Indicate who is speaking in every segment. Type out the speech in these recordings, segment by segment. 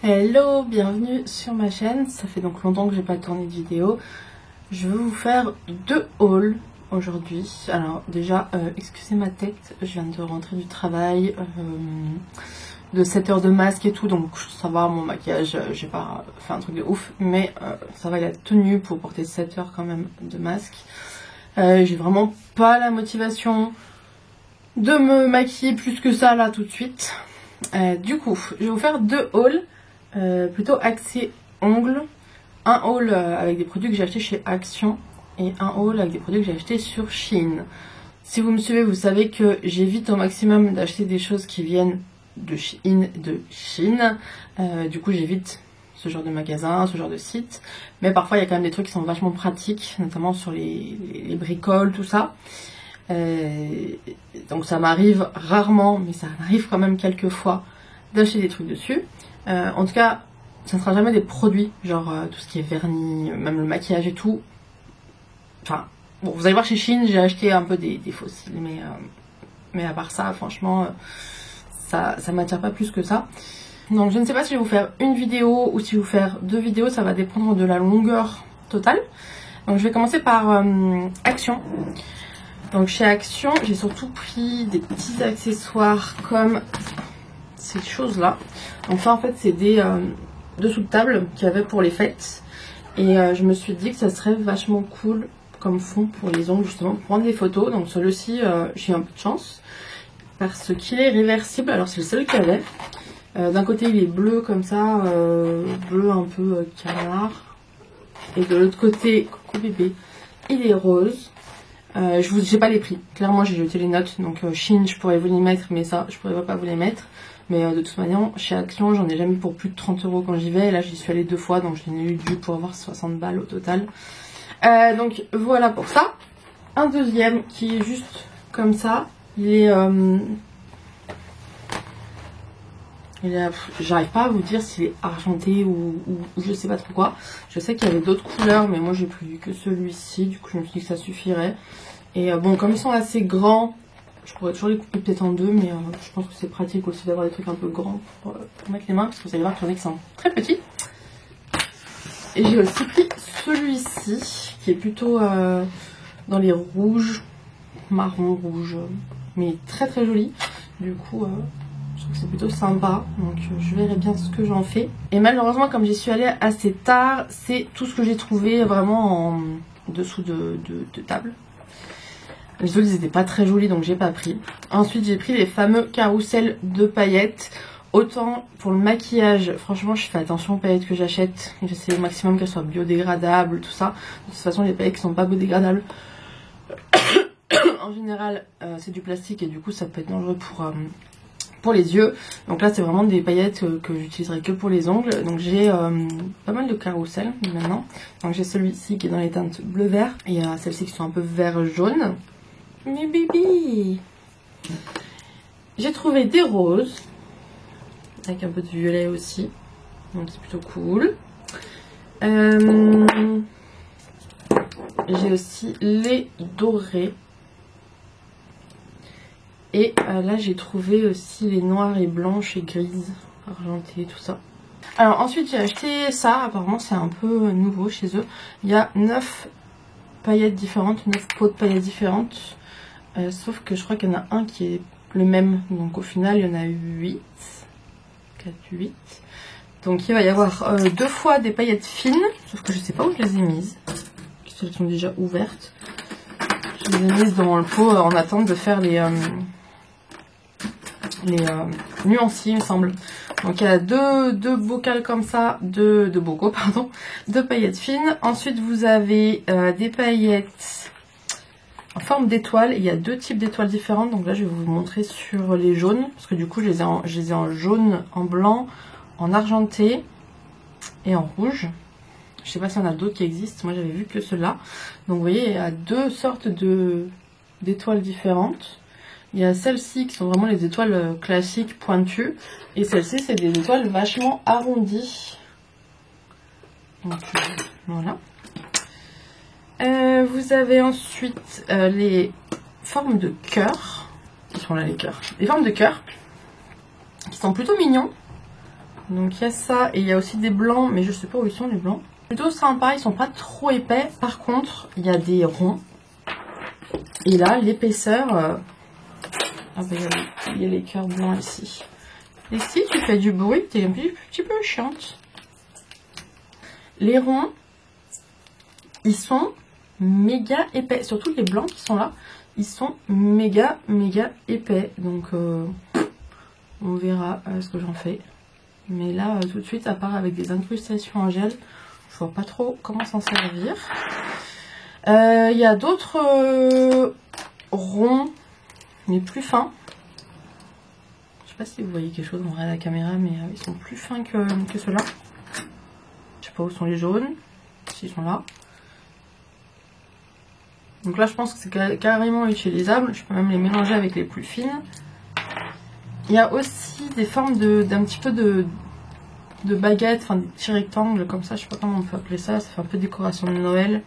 Speaker 1: Hello, bienvenue sur ma chaîne. Ça fait donc longtemps que j'ai pas tourné de vidéo. Je vais vous faire 2 hauls aujourd'hui. Alors déjà, excusez ma tête, je viens de rentrer du travail, de 7 heures de masque et tout, donc ça va, mon maquillage, j'ai pas fait un truc de ouf, mais ça va, la tenue pour porter 7 heures quand même de masque. J'ai vraiment pas la motivation de me maquiller plus que ça là tout de suite. Du coup, je vais vous faire 2 hauls. Plutôt axé ongles, un haul avec des produits que j'ai achetés chez Action et un haul avec des produits que j'ai achetés sur Shein. Si vous me suivez, vous savez que j'évite au maximum d'acheter des choses qui viennent de Shein. Du coup, j'évite ce genre de magasin, ce genre de site. Mais parfois, il y a quand même des trucs qui sont vachement pratiques, notamment sur les bricoles, tout ça. Donc ça m'arrive rarement, mais ça m'arrive quand même quelques fois d'acheter des trucs dessus. En tout cas, ça ne sera jamais des produits, genre tout ce qui est vernis, même le maquillage et tout. Enfin, bon, vous allez voir chez Shein, j'ai acheté un peu des fossiles, mais à part ça, franchement, ça m'attire pas plus que ça. Donc je ne sais pas si je vais vous faire une vidéo ou si je vais vous faire 2 vidéos, ça va dépendre de la longueur totale. Donc je vais commencer par Action. Donc chez Action, j'ai surtout pris des petits accessoires comme ces choses là. Donc ça en fait c'est des dessous de table qu'il y avait pour les fêtes. Et je me suis dit que ça serait vachement cool comme fond pour les ongles, justement pour prendre des photos. Donc celui-ci j'ai un peu de chance parce qu'il est réversible. Alors c'est le seul qu'il y avait. D'un côté il est bleu comme ça, bleu un peu canard. Et de l'autre côté, coucou bébé, il est rose. Je vous sais pas les prix, clairement j'ai jeté les notes, donc Shein je pourrais vous les mettre, mais ça je pourrais pas vous les mettre. Mais de toute manière chez Action j'en ai jamais eu pour plus de 30 € quand j'y vais, et là j'y suis allée 2 fois, donc je n'ai eu dû pour avoir 60 balles au total. Donc voilà pour ça. Un deuxième qui est juste comme ça, il est j'arrive pas à vous dire s'il est argenté ou je sais pas trop quoi. Je sais qu'il y avait d'autres couleurs, mais moi j'ai pris que celui-ci, du coup je me suis dit que ça suffirait. Et bon, comme ils sont assez grands, je pourrais toujours les couper peut-être en 2, mais je pense que c'est pratique aussi d'avoir des trucs un peu grands pour mettre les mains, parce que vous allez voir qu'il y en a qui sont très petits. Et j'ai aussi pris celui-ci, qui est plutôt dans les rouges, marron, rouge, mais très très joli. Du coup, je trouve que c'est plutôt sympa, donc je verrai bien ce que j'en fais. Et malheureusement, comme j'y suis allée assez tard, c'est tout ce que j'ai trouvé vraiment en dessous de table. Les autres ils étaient pas très jolis, donc j'ai pas pris. Ensuite j'ai pris les fameux carousels de paillettes. Autant pour le maquillage, franchement je fais attention aux paillettes que j'achète. J'essaie au maximum qu'elles soient biodégradables, tout ça. De toute façon les paillettes qui sont pas biodégradables, en général c'est du plastique et du coup ça peut être dangereux pour les yeux. Donc là c'est vraiment des paillettes que j'utiliserai que pour les ongles. Donc j'ai pas mal de carousels maintenant. Donc j'ai celui-ci qui est dans les teintes bleu-vert et celles-ci qui sont un peu vert-jaune. Mais bébé, j'ai trouvé des roses avec un peu de violet aussi, donc c'est plutôt cool. J'ai aussi les dorés. Et là j'ai trouvé aussi les noires et blanches et grises, argentées, tout ça. Alors ensuite j'ai acheté ça, apparemment c'est un peu nouveau chez eux. Il y a 9 paillettes différentes, 9 pots de paillettes différentes. Sauf que je crois qu'il y en a un qui est le même, donc au final il y en a 8. 4, 8. Donc il va y avoir 2 fois des paillettes fines, sauf que je sais pas où je les ai mises. Elles sont déjà ouvertes. Je les ai mises dans le pot en attente de faire les nuanciers, il me semble. Donc il y a deux bocals comme ça, deux bocaux, pardon, de paillettes fines. Ensuite vous avez des paillettes en forme d'étoile. Il y a 2 types d'étoiles différentes, donc là je vais vous montrer sur les jaunes, parce que du coup je les ai en jaune, en blanc, en argenté et en rouge. Je sais pas s'il y en a d'autres qui existent, moi j'avais vu que ceux-là. Donc vous voyez, il y a 2 sortes d'étoiles différentes. Il y a celles-ci qui sont vraiment les étoiles classiques pointues, et celles-ci c'est des étoiles vachement arrondies. Donc voilà. Vous avez ensuite les formes de cœur. Qui sont là les cœurs? Les formes de cœur qui sont plutôt mignons. Donc il y a ça et il y a aussi des blancs, mais je sais pas où ils sont les blancs. Plutôt sympa, ils sont pas trop épais. Par contre, il y a des ronds. Et là, l'épaisseur... Ah bah il y a les cœurs blancs ici. Et si tu fais du bruit, t'es un petit peu chiante. Les ronds, ils sont méga épais. Surtout les blancs qui sont là, ils sont méga épais. Donc on verra ce que j'en fais. Mais là, tout de suite, à part avec des incrustations en gel, je vois pas trop comment s'en servir. Il y a d'autres ronds, mais plus fins. Je sais pas si vous voyez quelque chose en vrai à la caméra, mais ils sont plus fins que ceux-là. Je sais pas où sont les jaunes, s'ils sont là. Donc là, je pense que c'est carrément utilisable. Je peux même les mélanger avec les plus fines. Il y a aussi des formes d'un petit peu de baguettes, enfin des petits rectangles comme ça, je sais pas comment on peut appeler ça. Ça fait un peu décoration de Noël.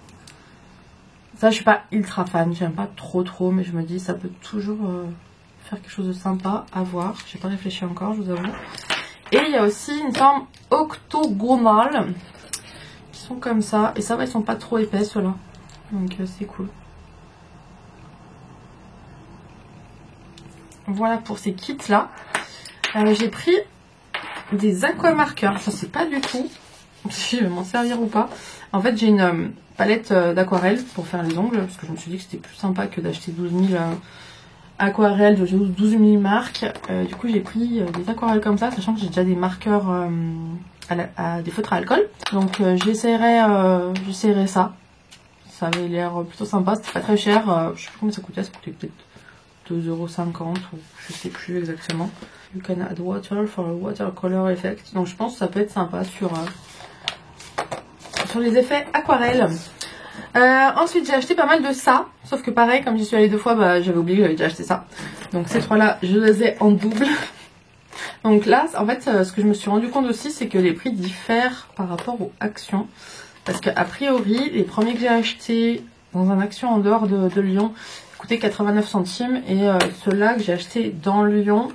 Speaker 1: Ça, je suis pas ultra fan, j'aime pas trop, mais je me dis ça peut toujours faire quelque chose de sympa à voir. J'ai pas réfléchi encore, je vous avoue. Et il y a aussi une forme octogonale qui sont comme ça. Et ça va, ils sont pas trop épais ceux-là. Donc c'est cool. Voilà pour ces kits là. J'ai pris des aquamarqueurs. Je sais pas du tout si je vais m'en servir ou pas. En fait, j'ai une palette d'aquarelle pour faire les ongles. Parce que je me suis dit que c'était plus sympa que d'acheter 12 000 aquarelles de 12 000 marques. Du coup, j'ai pris des aquarelles comme ça, sachant que j'ai déjà des marqueurs des feutres à alcool. Donc j'essaierai ça. Ça avait l'air plutôt sympa. C'était pas très cher. Je sais plus combien ça coûtait. Ça coûtait peut-être 2,50 € ou je sais plus exactement. You can add water for a watercolor effect. Donc je pense que ça peut être sympa sur les effets aquarelles. Ensuite j'ai acheté pas mal de ça. Sauf que pareil, comme j'y suis allée 2 fois, bah, j'avais oublié que j'avais déjà acheté ça. Donc ces 3 là, je les ai en double. Donc là, en fait, ce que je me suis rendu compte aussi, c'est que les prix diffèrent par rapport aux actions. Parce qu'a priori, les premiers que j'ai achetés dans un action en dehors de Lyon coûtaient 89 centimes. Et ceux-là que j'ai achetés dans Lyon,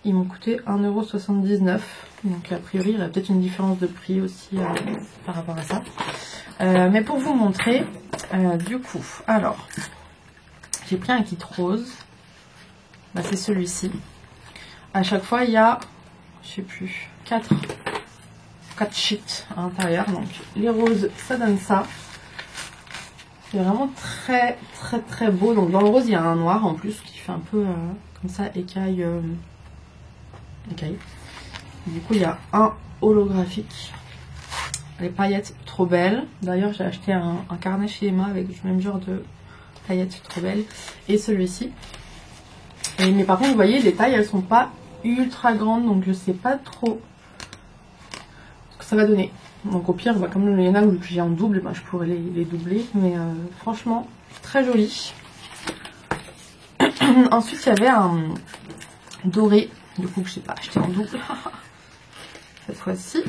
Speaker 1: ils m'ont coûté 1,79 €. Donc a priori, il y a peut-être une différence de prix aussi par rapport à ça. Mais pour vous montrer, du coup, alors, j'ai pris un kit rose. Bah, c'est celui-ci. À chaque fois, il y a, je sais plus, 4 sheets à l'intérieur. Donc les roses, ça donne ça. C'est vraiment très beau. Donc dans le rose, il y a un noir en plus qui fait un peu comme ça, écaille. Du coup, il y a un holographique. Les paillettes trop belles. D'ailleurs, j'ai acheté un carnet chez Emma avec le même genre de paillettes trop belles. Et celui-ci. Mais par contre, vous voyez, les tailles, elles sont pas ultra grandes. Donc je sais pas trop ce que ça va donner. Donc au pire, bah, comme il y en a où j'ai en double, bah, je pourrais les doubler. Mais franchement, très joli. Ensuite, il y avait un doré. Du coup, je sais pas, acheté en double. Cette fois-ci.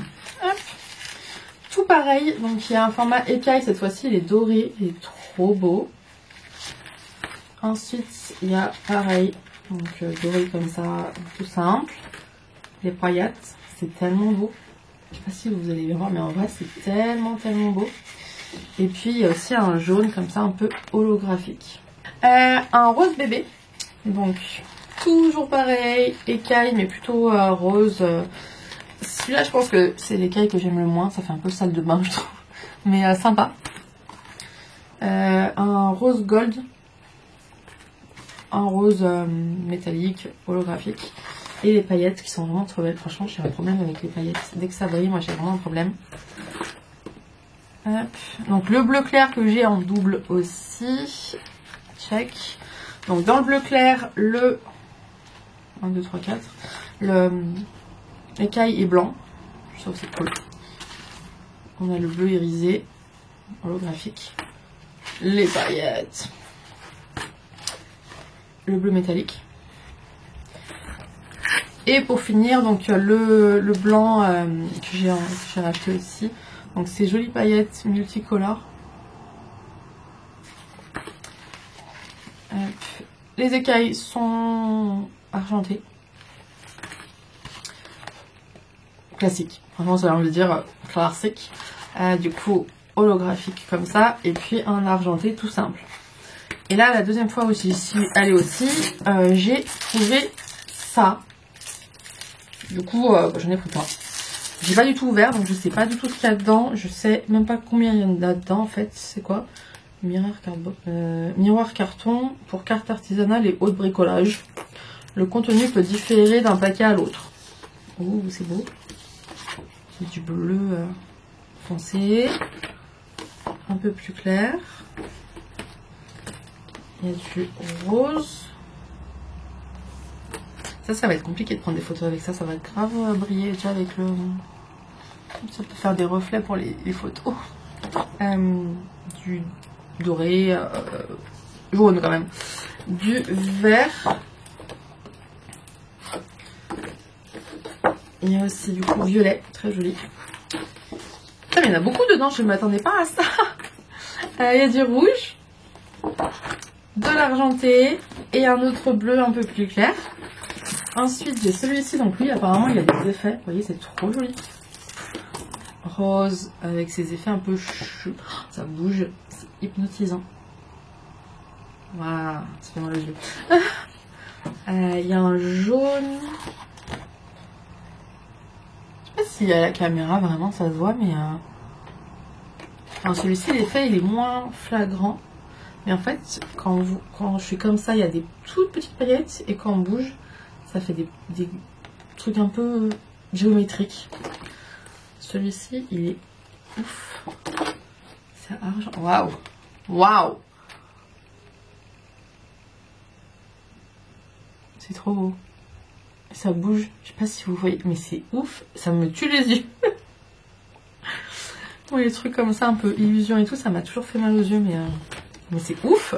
Speaker 1: Tout pareil. Donc il y a un format écaille. Cette fois-ci, il est doré. Il est trop beau. Ensuite, il y a pareil. Donc doré comme ça, tout simple. Les paillettes. C'est tellement beau. Je sais pas si vous allez voir, mais en vrai, c'est tellement beau. Et puis, il y a aussi un jaune comme ça, un peu holographique. Un rose bébé. Donc, toujours pareil. Écaille, mais plutôt rose. Celui-là, je pense que c'est l'écaille que j'aime le moins. Ça fait un peu salle de bain, je trouve. Mais sympa. Un rose gold. Un rose métallique, holographique. Et les paillettes qui sont vraiment trop belles. Franchement, j'ai un problème avec les paillettes. Dès que ça brille, moi j'ai vraiment un problème. Hop. Donc le bleu clair que j'ai en double aussi. Check. Donc dans le bleu clair, le 1, 2, 3, 4. Le écaille est blanc. Je trouve que c'est cool. On a le bleu irisé, holographique. Les paillettes. Le bleu métallique. Et pour finir, donc le blanc que j'ai racheté aussi. Donc ces jolies paillettes multicolores. Les écailles sont argentées. classique. Franchement, ça a envie de dire classique. Du coup, holographique comme ça. Et puis un argenté tout simple. Et là, la deuxième fois où j'y suis allée aussi, j'ai trouvé ça. Du coup, j'en ai pris plein. J'ai pas du tout ouvert, donc je sais pas du tout ce qu'il y a dedans. Je sais même pas combien il y en a dedans en fait. C'est quoi? Miroir carton pour carte artisanale et haut de bricolage. Le contenu peut différer d'un paquet à l'autre. Oh, c'est beau. C'est du bleu foncé. Un peu plus clair. Il y a du rose. Ça va être compliqué de prendre des photos avec ça. Ça va grave briller déjà avec le... Ça peut faire des reflets pour les photos. Du doré, jaune quand même. Du vert. Il y a aussi du coup violet, très joli. Putain, mais il y en a beaucoup dedans, je ne m'attendais pas à ça. Il y a du rouge, de l'argenté et un autre bleu un peu plus clair. Ensuite, j'ai celui-ci, donc lui, apparemment, il a des effets. Vous voyez, c'est trop joli. Rose, avec ses effets un peu chou. Ça bouge, c'est hypnotisant. Waouh, ça fait mal aux yeux. Il y a un jaune. Je sais pas si à la caméra, vraiment, ça se voit, mais... Alors, celui-ci, l'effet, il est moins flagrant. Mais en fait, quand je suis comme ça, il y a des toutes petites paillettes. Et quand on bouge... Ça fait des trucs un peu géométriques. Celui-ci, il est ouf. C'est argent. Waouh! Waouh! C'est trop beau. Ça bouge. Je sais pas si vous voyez, mais c'est ouf. Ça me tue les yeux. Bon, les trucs comme ça, un peu illusion et tout, ça m'a toujours fait mal aux yeux, mais c'est ouf.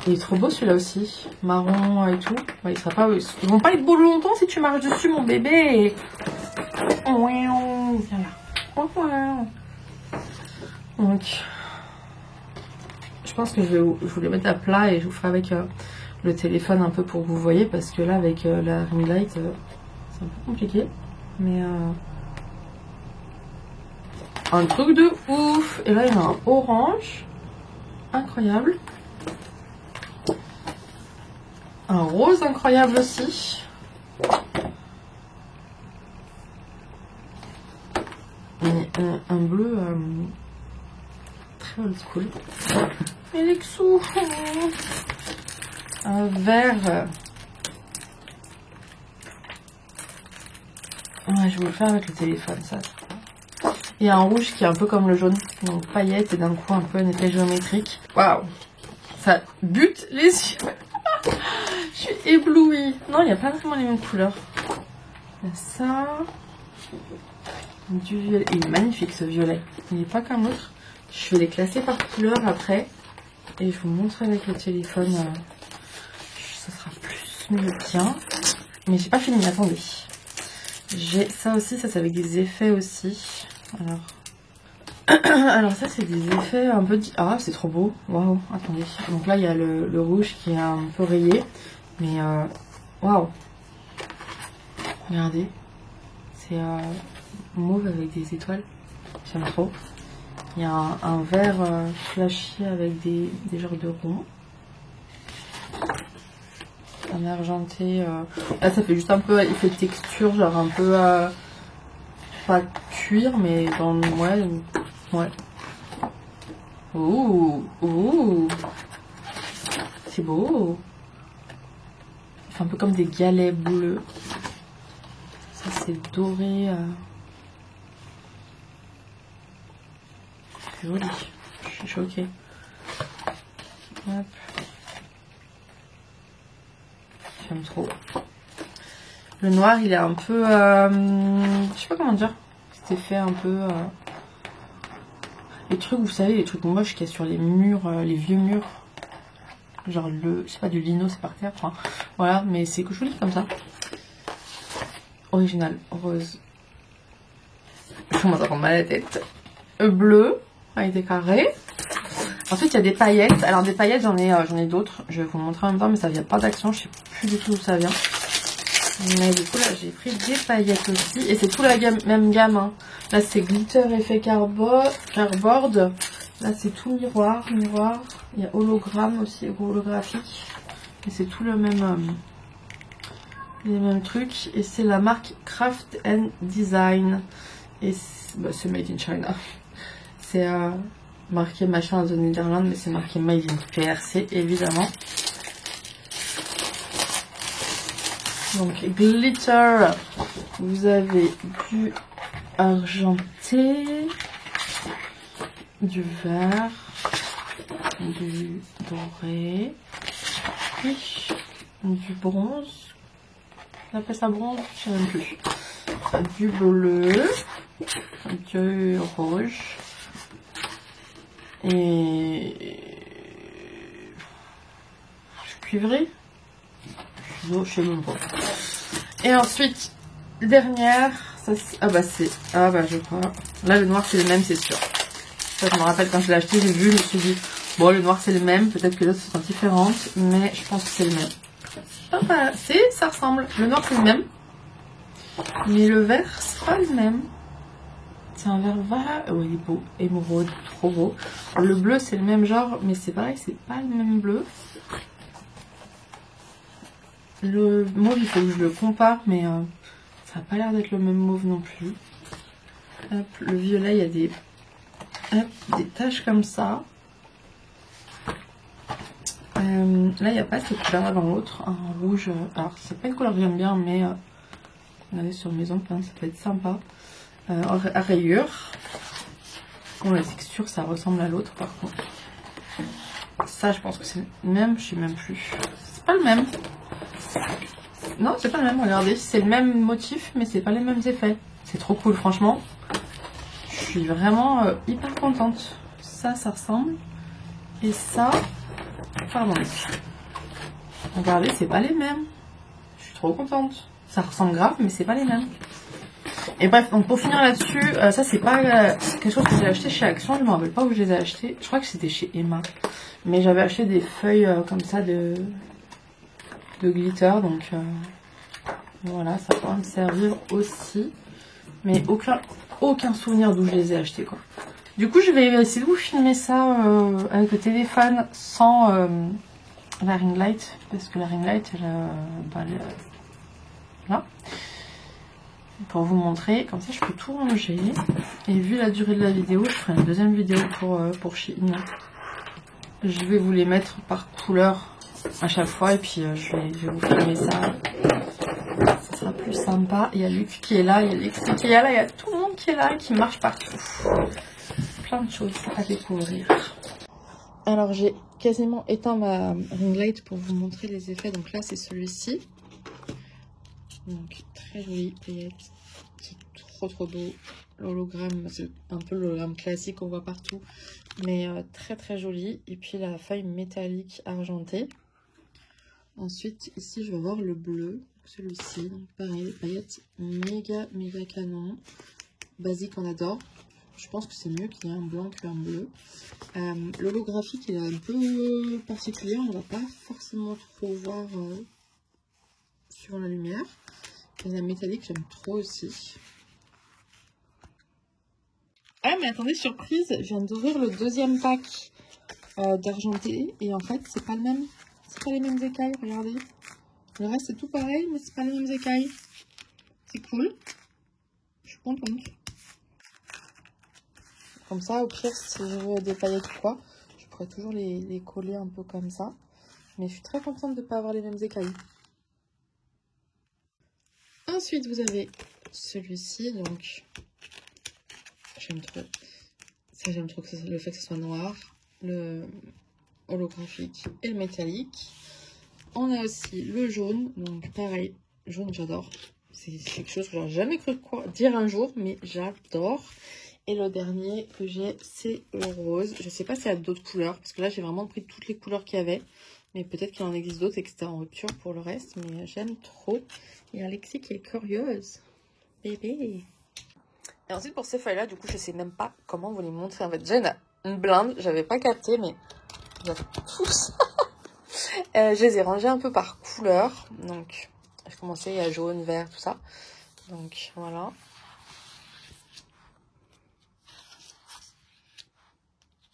Speaker 1: Il est trop beau celui-là aussi, marron et tout. Ouais, ils vont pas être beaux longtemps si tu marches dessus, mon bébé. Viens là. Donc, je pense que je vais les mettre à plat et je vous ferai avec le téléphone un peu pour que vous voyez, parce que là avec la ring light, c'est un peu compliqué. Mais un truc de ouf. Et là il y a un orange, incroyable. Un rose incroyable aussi. Et un bleu très old school. Et les sous. Un vert. Ouais, je vais le faire avec le téléphone, ça. Et un rouge qui est un peu comme le jaune. Donc paillettes et d'un coup un peu un effet géométrique. Waouh! Ça bute les yeux. Je suis éblouie. Non, il n'y a pas vraiment les mêmes couleurs. Il y a ça. Du violet. Il est magnifique ce violet. Il n'est pas comme l'autre. Je vais les classer par couleur après. Et je vous montrerai avec le téléphone. Ça sera plus mieux bien. Mais j'ai pas fini, attendez. J'ai ça aussi, ça c'est avec des effets aussi. Alors ça c'est des effets un peu... Ah c'est trop beau, waouh, attendez. Donc là il y a le rouge qui est un peu rayé. Mais waouh. Regardez. C'est mauve avec des étoiles. J'aime trop. Il y a un vert flashy avec des genres de ronds. Un argenté. Là ça fait juste un peu effet de texture, genre un peu... pas cuir mais dans le... Ouais. Ouh, ouh. C'est beau. C'est un peu comme des galets bleus. Ça c'est doré. C'est joli. Je suis choquée. Hop. J'aime trop. Le noir il est un peu... je sais pas comment dire. Cet effet un peu... les trucs, vous savez, les trucs moches qu'il y a sur les murs, les vieux murs. Genre je sais pas, du lino, c'est par terre. Enfin, voilà, mais c'est que joli comme ça. Original, rose. Je commence à prendre mal à la tête. Bleu, avec des carrés. Ensuite, il y a des paillettes. Alors, des paillettes, j'en ai d'autres. Je vais vous montrer en même temps, mais ça vient pas d'Action. Je sais plus du tout d'où ça vient. Mais du coup là j'ai pris des paillettes aussi. Et c'est tout la gamme, même gamme. Hein. Là c'est glitter effet cardboard. Là c'est tout miroir. Il y a hologramme aussi, holographique. Et c'est tout le même, les mêmes trucs. Et c'est la marque Craft and Design. Et c'est made in China. C'est marqué machin de Netherlands, mais c'est marqué made in PRC évidemment. Donc glitter, vous avez du argenté, du vert, du doré, puis du bronze. On appelle ça bronze, je sais même plus. Du bleu, du rouge et cuivré. Je sais même pas. Et ensuite, dernière, ça je crois. Là le noir c'est le même, c'est sûr. Ça, je me rappelle quand je l'ai acheté, j'ai vu, je me suis dit bon le noir c'est le même, peut-être que les autres sont différentes, mais je pense que c'est le même. Ah bah ça ressemble. Le noir c'est le même, mais le vert c'est pas le même. C'est un vert vert, oh il est beau, émeraude, trop beau. Le bleu c'est le même genre, mais c'est pareil, c'est pas le même bleu. Le mauve il faut que je le compare, mais ça n'a pas l'air d'être le même mauve non plus. Hop, le violet il y a des taches comme ça. Là il n'y a pas cette couleur là dans l'autre, un rouge. Alors c'est pas une couleur que j'aime bien, mais regardez sur mes ongles, ça peut être sympa. À rayures. Bon, la texture ça ressemble à l'autre par contre. Ça je pense que c'est le même, je sais même plus. C'est pas le même. Non c'est pas le même, regardez, c'est le même motif mais c'est pas les mêmes effets. C'est trop cool franchement. Je suis vraiment hyper contente. Ça ressemble. Et ça, pardon. Regardez, c'est pas les mêmes. Je suis trop contente. Ça ressemble grave mais c'est pas les mêmes. Et bref, donc pour finir là-dessus, ça c'est pas quelque chose que j'ai acheté chez Action, je me rappelle pas où je les ai achetés. Je crois que c'était chez Emma. Mais j'avais acheté des feuilles comme ça de glitter, donc voilà, ça pourra me servir aussi. Mais aucun souvenir d'où je les ai achetés quoi. Du coup, je vais essayer de vous filmer ça avec le téléphone sans la ring light, parce que la ring light, là. Pour vous montrer, comme ça je peux tout ranger. Et vu la durée de la vidéo, je ferai une deuxième vidéo pour Shein. Je vais vous les mettre par couleur à chaque fois et puis je vais vous filmer ça. Ça sera plus sympa. Il y a Luc qui est là, il y a Lexi qui est là, il y a tout le monde qui est là et qui marche partout. Plein de choses à découvrir. Alors j'ai quasiment éteint ma ring light pour vous montrer les effets. Donc là c'est celui-ci. Donc très joli paillette, c'est trop beau. L'hologramme, c'est un peu l'hologramme classique qu'on voit partout, mais très joli. Et puis la feuille métallique argentée. Ensuite ici je vais voir le bleu, celui-ci, donc pareil, les paillettes méga canon, basique on adore. Je pense que c'est mieux qu'il y ait un blanc qu'un bleu. L'holographique il est un peu particulier, on ne va pas forcément trop voir sur la lumière. Et la métallique, j'aime trop aussi. Ah, mais attendez, surprise, je viens d'ouvrir le deuxième pack d'argenté. Et en fait, c'est pas le même. C'est pas les mêmes écailles, regardez. Le reste, c'est tout pareil, mais c'est pas les mêmes écailles. C'est cool. Je suis contente. Comme ça, au pire, si je veux des paillettes ou quoi, je pourrais toujours les coller un peu comme ça. Mais je suis très contente de ne pas avoir les mêmes écailles. Ensuite, vous avez celui-ci, donc j'aime trop. Ça, j'aime trop le fait que ce soit noir, le holographique et le métallique. On a aussi le jaune, donc pareil, jaune, j'adore. C'est quelque chose que j'aurais jamais cru dire un jour, mais j'adore. Et le dernier que j'ai, c'est le rose. Je sais pas s'il y a d'autres couleurs, parce que là, j'ai vraiment pris toutes les couleurs qu'il y avait. Mais peut-être qu'il en existe d'autres et que c'était en rupture pour le reste. Mais j'aime trop. Il y a Alexis qui est curieuse. Bébé. Et ensuite, pour ces feuilles-là, du coup, je sais même pas comment vous les montrer. En fait, déjà, il y en a une blinde. J'avais pas capté, mais il y a tout ça. Je les ai rangées un peu par couleur. Donc, commencer, il y a jaune, vert, tout ça. Donc voilà.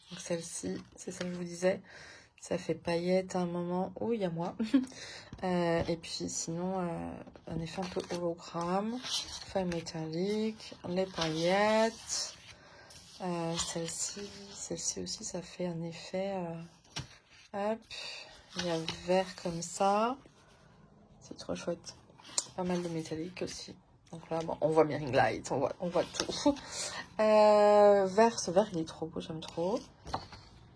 Speaker 1: Donc celle-ci, c'est celle que je vous disais. Ça fait paillettes à un moment. Oh, il y a moi. Et puis sinon, un effet un peu hologramme. Feuille métallique. Les paillettes. Celle-ci aussi, ça fait un effet... hop. Il y a vert comme ça. C'est trop chouette. Pas mal de métallique aussi. Donc là, bon, on voit mes ring lights, on voit tout. Vert, ce vert, il est trop beau, j'aime trop.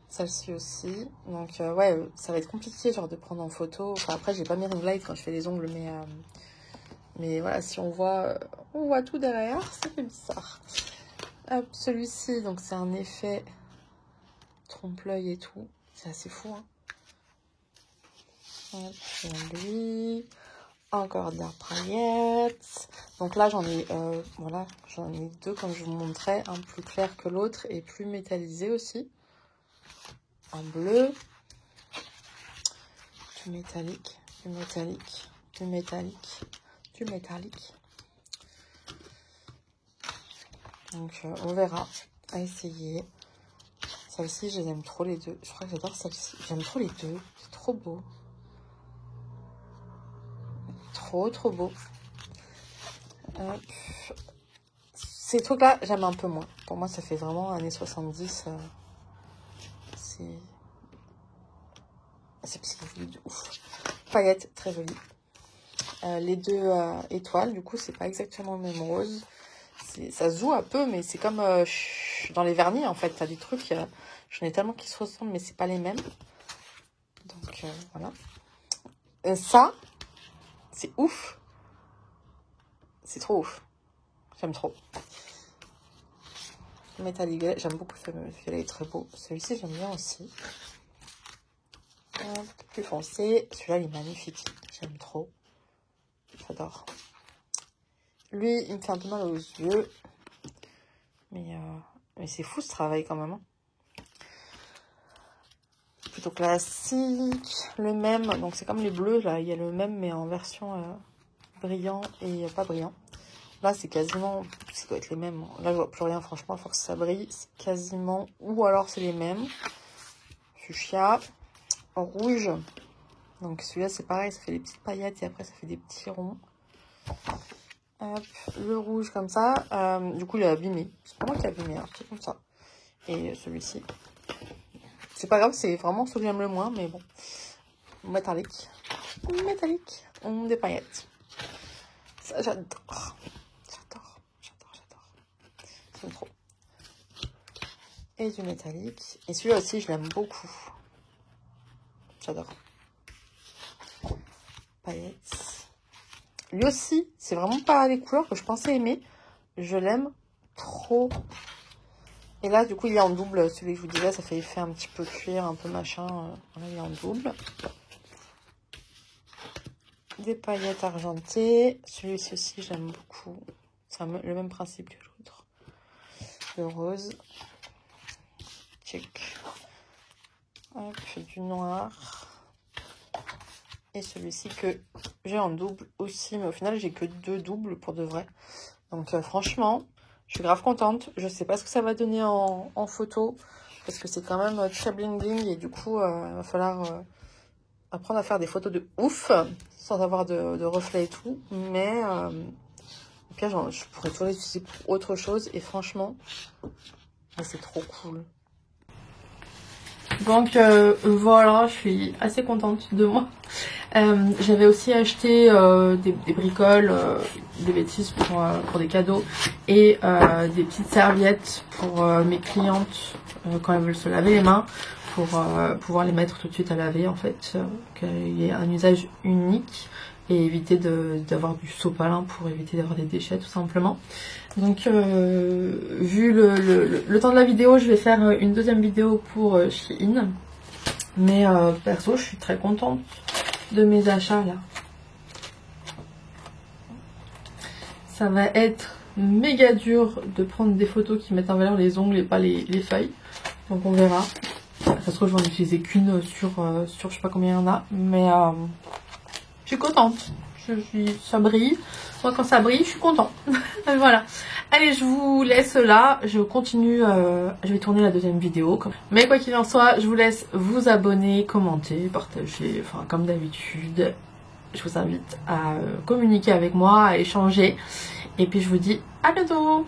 Speaker 1: Celle-ci aussi. Donc, ouais, ça va être compliqué, genre, de prendre en photo. Enfin, après, j'ai pas mes ring lights quand je fais les ongles, mais voilà, si on voit tout derrière, ça fait bizarre. Hop, celui-ci, donc, c'est un effet trompe-l'œil et tout. C'est assez fou, hein. Hop, lui. Encore des paillettes. Donc là, j'en ai, voilà, j'en ai deux, comme je vous montrais, un plus clair que l'autre et plus métallisé aussi. Un bleu, du métallique, du métallique, du métallique, du métallique. Donc on verra, à essayer. Celle-ci, je les aime trop les deux. Je crois que j'adore celle-ci. J'aime trop les deux, c'est trop beau. Trop beau. Ces trucs-là, j'aime un peu moins. Pour moi, ça fait vraiment années 70. C'est joli de ouf. Paillettes, très jolies. Les deux étoiles, du coup, c'est pas exactement le même rose. Ça se joue un peu, mais c'est comme dans les vernis, en fait. T'as des trucs, j'en ai tellement qui se ressemblent, mais c'est pas les mêmes. Donc, voilà. Ça, c'est ouf. C'est trop ouf. J'aime trop. Métallique, j'aime beaucoup celui-là, il est très beau. Celui-ci, j'aime bien aussi. Un peu plus foncé. Celui-là, il est magnifique. J'aime trop. J'adore. Lui, il me fait un peu mal aux yeux. Mais c'est fou ce travail quand même. Hein. Plutôt classique. Le même. Donc, c'est comme les bleus, là. Il y a le même, mais en version brillant et pas brillant. Là, c'est quasiment... Ça doit être les mêmes. Là, je vois plus rien, franchement. Il faut que ça brille. C'est quasiment... Ou alors, c'est les mêmes. Fuchsia. Rouge. Donc, celui-là, c'est pareil. Ça fait des petites paillettes et après, ça fait des petits ronds. Hop, le rouge comme ça. Du coup, il est abîmé. C'est pas moi qui ai abîmé, hein, c'est comme ça. Et celui-ci. C'est pas grave, c'est vraiment celui que j'aime le moins, mais bon. Métallique. Métallique. Des paillettes. Ça, j'adore. J'adore. C'est trop. Et du métallique. Et celui-là aussi, je l'aime beaucoup. J'adore. Paillettes. Lui aussi, c'est vraiment pas les couleurs que je pensais aimer. Je l'aime trop. Et là, du coup, il est en double. Celui que je vous disais, ça fait effet un petit peu cuir, un peu machin. Voilà, il est en double. Des paillettes argentées. Celui-ci aussi, j'aime beaucoup. C'est le même principe que l'autre. Le rose. Check. Hop, du noir. Et celui-ci que j'ai en double aussi. Mais au final, j'ai que 2 doubles pour de vrai. Donc franchement, je suis grave contente. Je sais pas ce que ça va donner en photo. Parce que c'est quand même très bling bling. Et du coup, il va falloir apprendre à faire des photos de ouf. Sans avoir de reflets et tout. Mais au pire, je pourrais toujours les utiliser pour autre chose. Et franchement, c'est trop cool. Donc voilà, je suis assez contente de moi. J'avais aussi acheté des bricoles, des bêtises pour des cadeaux et des petites serviettes pour mes clientes quand elles veulent se laver les mains, pour pouvoir les mettre tout de suite à laver en fait, qu'il y ait un usage unique et éviter d'avoir du sopalin pour éviter d'avoir des déchets tout simplement. Donc vu le temps de la vidéo, je vais faire une deuxième vidéo pour Shein. Mais perso, je suis très contente de mes achats là. Ça va être méga dur de prendre des photos qui mettent en valeur les ongles et pas les feuilles. Donc on verra. Ça se trouve, je vais en utiliser qu'une sur je sais pas combien il y en a. Mais je suis contente. Ça brille. Moi quand ça brille, je suis contente. Voilà. Allez, je vous laisse là. Je continue. Je vais tourner la deuxième vidéo. Mais quoi qu'il en soit, je vous laisse vous abonner, commenter, partager. Enfin, comme d'habitude, je vous invite à communiquer avec moi, à échanger. Et puis je vous dis à bientôt.